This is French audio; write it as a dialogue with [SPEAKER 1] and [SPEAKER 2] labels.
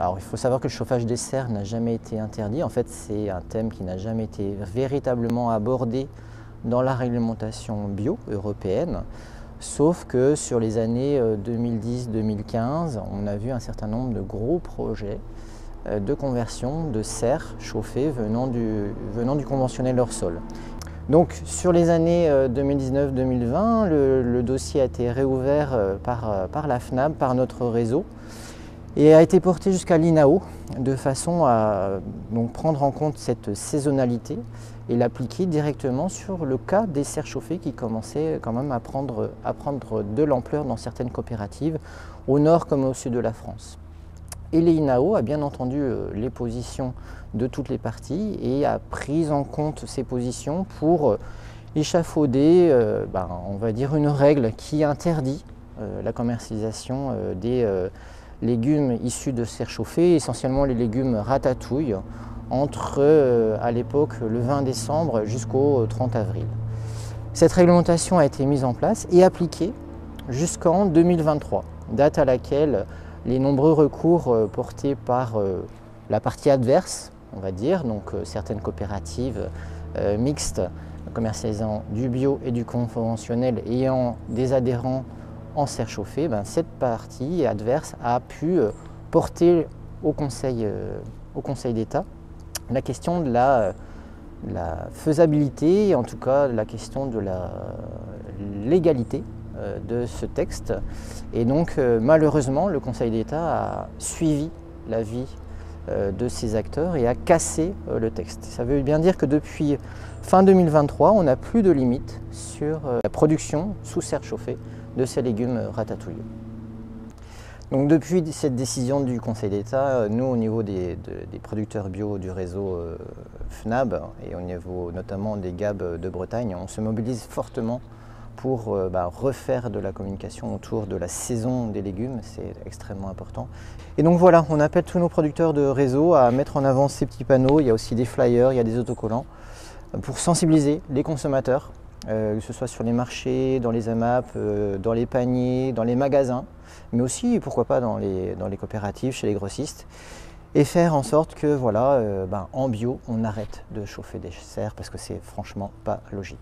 [SPEAKER 1] Alors il faut savoir que le chauffage des serres n'a jamais été interdit. En fait, c'est un thème qui n'a jamais été véritablement abordé dans la réglementation bio européenne. Sauf que sur les années 2010-2015, on a vu un certain nombre de gros projets de conversion de serres chauffées venant du conventionnel hors sol. Donc sur les années 2019-2020, le dossier a été réouvert par la FNAB, par notre réseau, et a été porté jusqu'à l'INAO de façon à donc, prendre en compte cette saisonnalité et l'appliquer directement sur le cas des serres chauffées qui commençaient quand même à prendre de l'ampleur dans certaines coopératives, au nord comme au sud de la France. Et l'INAO a bien entendu les positions de toutes les parties et a pris en compte ces positions pour échafauder on va dire une règle qui interdit la commercialisation des légumes issus de serres chauffées, essentiellement les légumes ratatouille, entre à l'époque le 20 décembre jusqu'au 30 avril. Cette réglementation a été mise en place et appliquée jusqu'en 2023, date à laquelle les nombreux recours portés par la partie adverse, on va dire, donc certaines coopératives mixtes commercialisant du bio et du conventionnel ayant des adhérents en serre chauffée, cette partie adverse a pu porter au Conseil d'État la question de la faisabilité, en tout cas la question de la légalité de ce texte. Et donc malheureusement, le Conseil d'État a suivi l'avis de ces acteurs et a cassé le texte. Ça veut bien dire que depuis fin 2023, on n'a plus de limite sur la production sous serre chauffée de ces légumes ratatouille. Donc depuis cette décision du Conseil d'État, nous au niveau des producteurs bio du réseau FNAB et au niveau notamment des GAB de Bretagne, on se mobilise fortement pour refaire de la communication autour de la saison des légumes, c'est extrêmement important. Et donc voilà, on appelle tous nos producteurs de réseau à mettre en avant ces petits panneaux, il y a aussi des flyers, il y a des autocollants, pour sensibiliser les consommateurs, que ce soit sur les marchés, dans les AMAP, dans les paniers, dans les magasins, mais aussi, pourquoi pas, dans les coopératives, chez les grossistes, et faire en sorte que, voilà, en bio, on arrête de chauffer des serres parce que c'est franchement pas logique.